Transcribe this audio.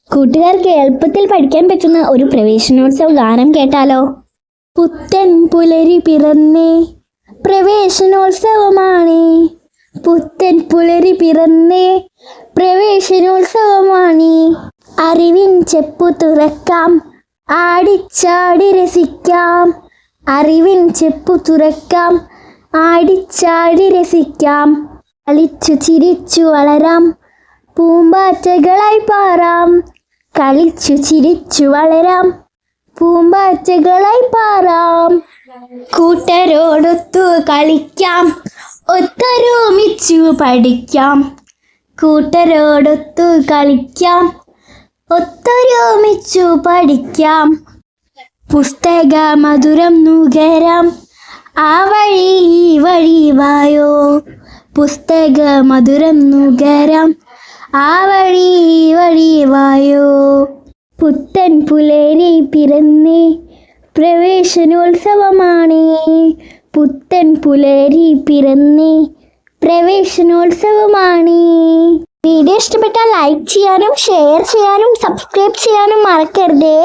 കൂട്ടുകാർക്ക് എളുപ്പത്തിൽ പഠിക്കാൻ പറ്റുന്ന ഒരു പ്രവേശനോത്സവ ഗാനം കേട്ടാലോ? പുത്തൻ പുലരി പിറന്നേ പ്രവേശനോത്സവമാണ്, പുത്തൻ പുലരി പിറന്നേ പ്രവേശനോത്സവമാണ്. അറിവിൻ ചെപ്പു തുറക്കാം, ആടിച്ചാടി രസിക്കാം. അറിവിൻ ചെപ്പു തുറക്കാം, ആടിച്ചാടി രസിക്കാം. കളിച്ചു ചിരിച്ചു വളരാം, പൂമ്പാറ്റകളായി പാറാം. കളിച്ചു ചിരിച്ചു വളരാം, പൂമ്പാറ്റകളായി പാറാം. കൂട്ടരോടൊത്തു കളിക്കാം, ഒത്തൊരുമിച്ചു പഠിക്കാം. കൂട്ടരോടൊത്തു കളിക്കാം, ഒത്തൊരുമിച്ചു പഠിക്കാം. പുസ്തക മധുരം നുകരാം, ആ വഴി ഈ വഴി വായോ. പുസ്തക മധുരം നുകരാം, ആ വഴി ഈ വഴി വായോ. പുത്തൻ പുലരി പിറന്നേ പ്രവേശനോത്സവമാണ്, പുത്തൻ പുലരി പിറന്നേ പ്രവേശനോത്സവമാണ്. വീഡിയോ ഇഷ്ടപ്പെട്ടാൽ ലൈക്ക് ചെയ്യാനും ഷെയർ ചെയ്യാനും സബ്സ്ക്രൈബ് ചെയ്യാനും മറക്കരുതേ.